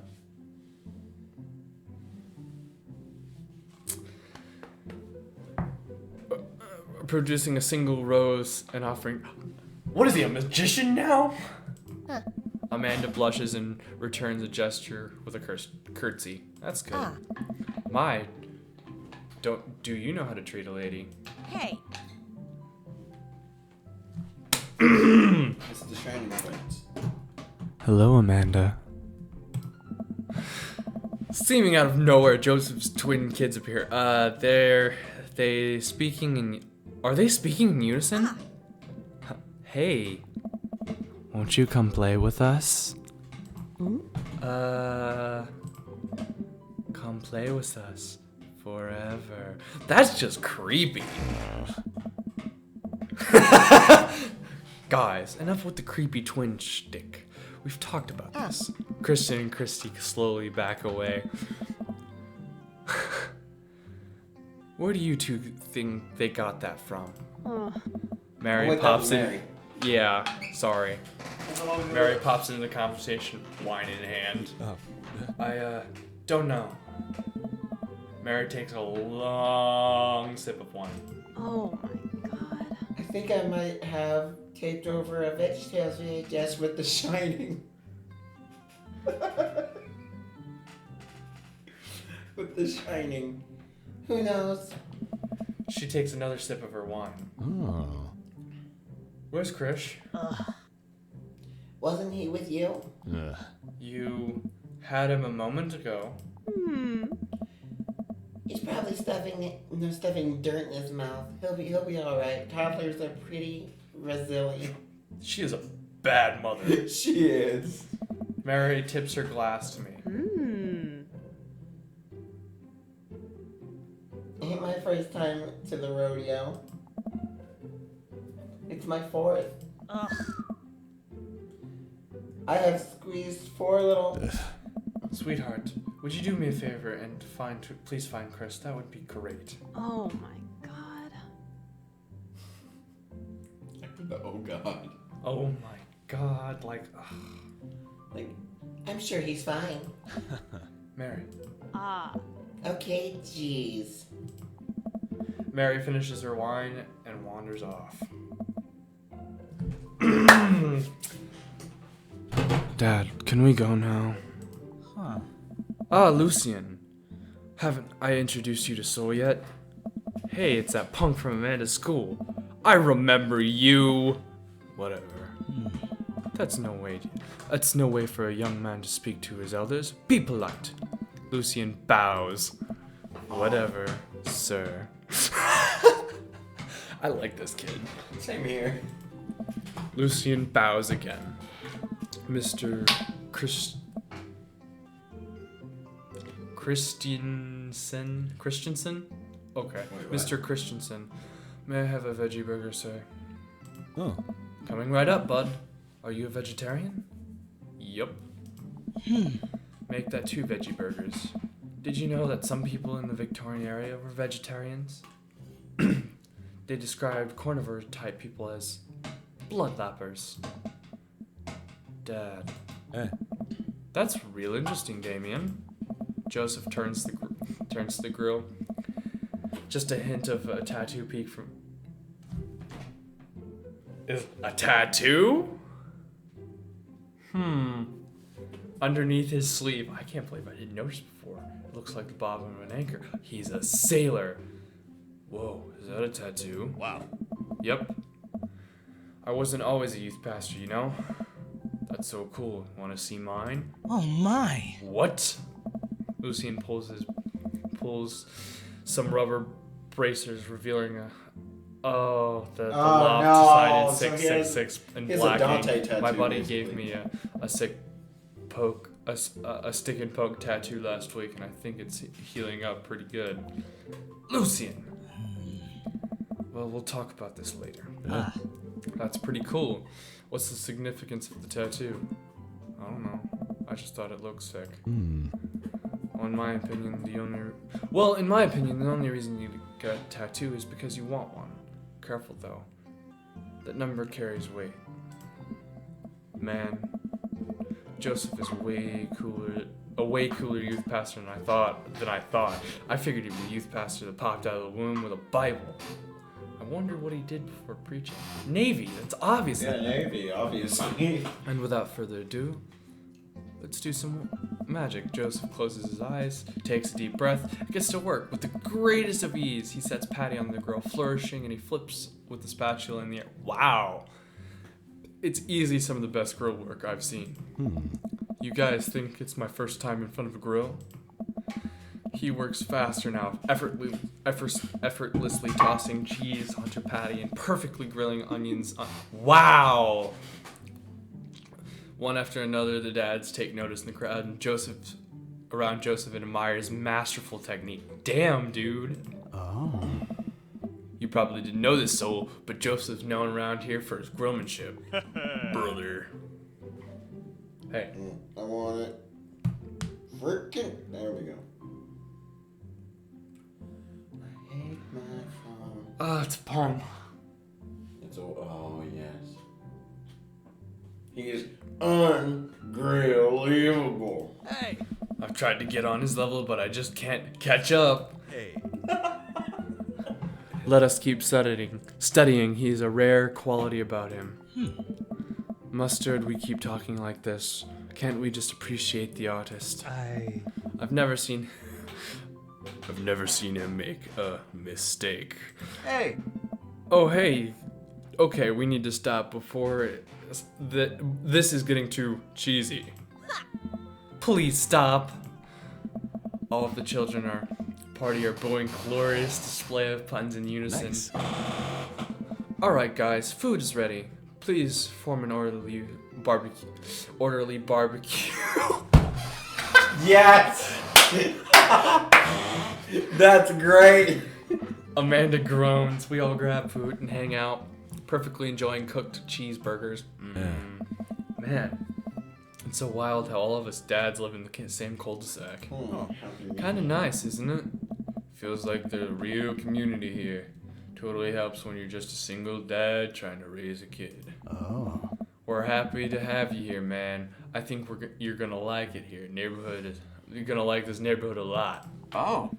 Producing a single rose and offering. What is he, a magician now? Amanda blushes and returns a gesture with a curtsy. That's good. My, do you know how to treat a lady? Hey. It's the Shining Twins. Hello, Amanda. Seeming out of nowhere, Joseph's twin kids appear. Are they speaking in unison? Hey, won't you come play with us? Come play with us forever. That's just creepy. Guys, enough with the creepy twin shtick. We've talked about this. Christian and Christy slowly back away. Where do you two think they got that from? Mary Wait, that pops was in. Mary. Yeah, sorry. Mary pops into the conversation, wine in hand. I don't know. Mary takes a long sip of wine. Oh my god. I think I might have taped over a VeggieTales VHS with The Shining. With The Shining. Who knows? She takes another sip of her wine. Oh. Where's Krish? Wasn't he with you? Ugh. You had him a moment ago. He's probably stuffing dirt in his mouth. He'll be all right. Toddlers are pretty resilient. She is a bad mother. She is. Mary tips her glass to me. Ain't my first time to the rodeo. It's my fourth. I have squeezed 4 little. Sweetheart, would you do me a favor and please find Chris? That would be great. Oh my god. Oh God. Oh my god, like, Like, I'm sure he's fine. Mary. Okay, jeez. Mary finishes her wine and wanders off. Dad, can we go now? Lucian. Haven't I introduced you to Soul yet? Hey, it's that punk from Amanda's school. I remember you. Whatever. That's no way for a young man to speak to his elders. Be polite. Lucian bows. Whatever, sir. I like this kid. Same here. Lucian bows again. Mr. Christensen? Okay. Wait, what? Mr. Christensen. May I have a veggie burger, sir? Oh. Coming right up, bud. Are you a vegetarian? Yup. Make that 2 veggie burgers. Did you know that some people in the Victorian area were vegetarians? They described carnivore type people as bloodlappers. Dad. That's real interesting, Damien. Joseph turns to the grill. Just a hint of a tattoo peek from. Is a tattoo? underneath his sleeve. I can't believe I didn't notice before. It looks like the bottom of an anchor. He's a sailor. Whoa, is that a tattoo? Wow. Yep. I wasn't always a youth pastor, you know? That's so cool. Want to see mine? Oh my. What? Lucian pulls some rubber bracers, revealing the loft decided So he has- 666 in he has a black Dante ink. tattoo, My buddy basically. gave me a sick poke, a stick and poke tattoo last week, and I think it's healing up pretty good. Lucian. Well, we'll talk about this later. Ah. That's pretty cool. What's the significance of the tattoo? I don't know. I just thought it looked sick. Well, in my opinion, the only reason you get a tattoo is because you want one. Careful though. That number carries weight. Man, Joseph is a way cooler youth pastor than I thought. I figured he'd be a youth pastor that popped out of the womb with a Bible. I wonder what he did before preaching. Navy, that's obvious. Yeah, Navy, obviously. And without further ado, let's do some magic. Joseph closes his eyes, takes a deep breath, and gets to work with the greatest of ease. He sets Patty on the grill, flourishing, and he flips with the spatula in the air. Wow! It's easily some of the best grill work I've seen. You guys think it's my first time in front of a grill? He works faster now, effortlessly tossing cheese onto Patty and perfectly grilling onions. Wow! One after another, the dads take notice in the crowd, and Joseph and admire his masterful technique. Damn, dude. Oh. You probably didn't know this, Soul, but Joseph's known around here for his grillmanship. Brother. Hey. I want it. Freaking. There we go. I hate my phone. It's a palm. It's a. Oh, yes. He is ungrillable. Hey. I've tried to get on his level, but I just can't catch up. Hey. Let us keep studying. He's a rare quality about him. Mustard, we keep talking like this. Can't we just appreciate the artist? I've never seen him make a mistake. Hey. Oh, hey. Okay, we need to stop before this is getting too cheesy. Please stop. All of the children are booing glorious display of puns in unison. Nice. Alright guys, food is ready. Please form an orderly barbecue. Yes! That's great! Amanda groans. We all grab food and hang out, perfectly enjoying cooked cheeseburgers. Man, it's so wild how all of us dads live in the same cul-de-sac. Kinda nice, isn't it? Feels like the real community here. Totally helps when you're just a single dad trying to raise a kid. Oh. We're happy to have you here, man. I think you're gonna like it here. You're gonna like this neighborhood a lot. Oh.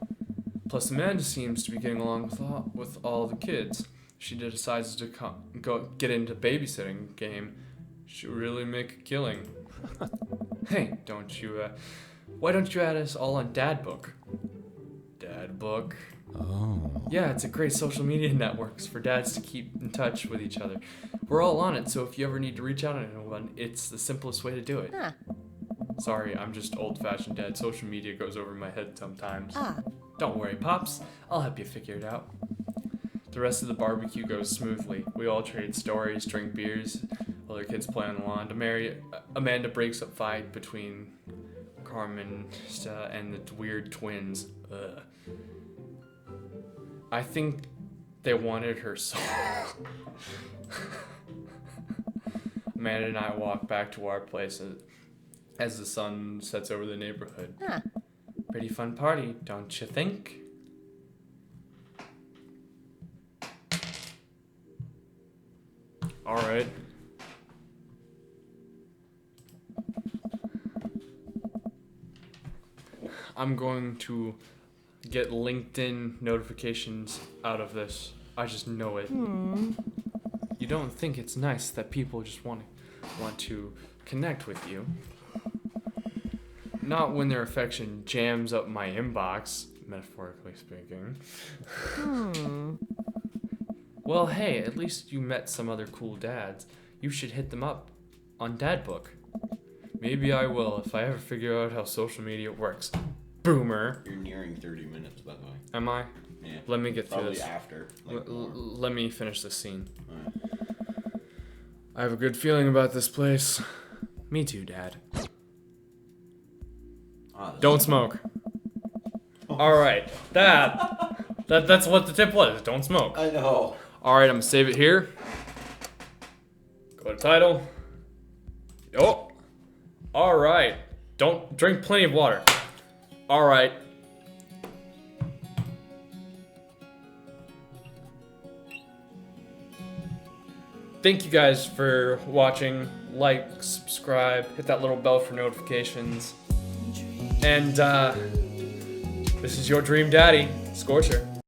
Plus, Amanda seems to be getting along with all the kids. She decides to get into babysitting game. She'll really make a killing. Hey, why don't you add us all on Dad Book? Dad Book? Oh. Yeah, it's a great social media network for dads to keep in touch with each other. We're all on it, so if you ever need to reach out to anyone, it's the simplest way to do it. Sorry, I'm just old-fashioned dad. Social media goes over my head sometimes. Don't worry, Pops. I'll help you figure it out. The rest of the barbecue goes smoothly. We all trade stories, drink beers, while the kids play on the lawn. Amanda breaks up fight between Carmen and the weird twins. Ugh. I think they wanted her soul. Amanda and I walk back to our place as the sun sets over the neighborhood. Pretty fun party, don't you think? Alright. I'm going to get LinkedIn notifications out of this. I just know it. You don't think it's nice that people just want to connect with you? Not when their affection jams up my inbox, metaphorically speaking. Well, hey, at least you met some other cool dads. You should hit them up on Dad Book. Maybe I will if I ever figure out how social media works. Boomer. You're nearing 30 minutes, by the way. Am I? Yeah. Let me get through Probably this. after. Like, Let me finish this scene. Alright. I have a good feeling about this place. Me too, Dad. Don't smoke. All right, that's what the tip was. Don't smoke. I know. All right, I'm gonna save it here. Go to title. Oh. All right. Don't drink plenty of water. All right. Thank you guys for watching. Like, subscribe, hit that little bell for notifications. And this is your dream daddy, Scorcher.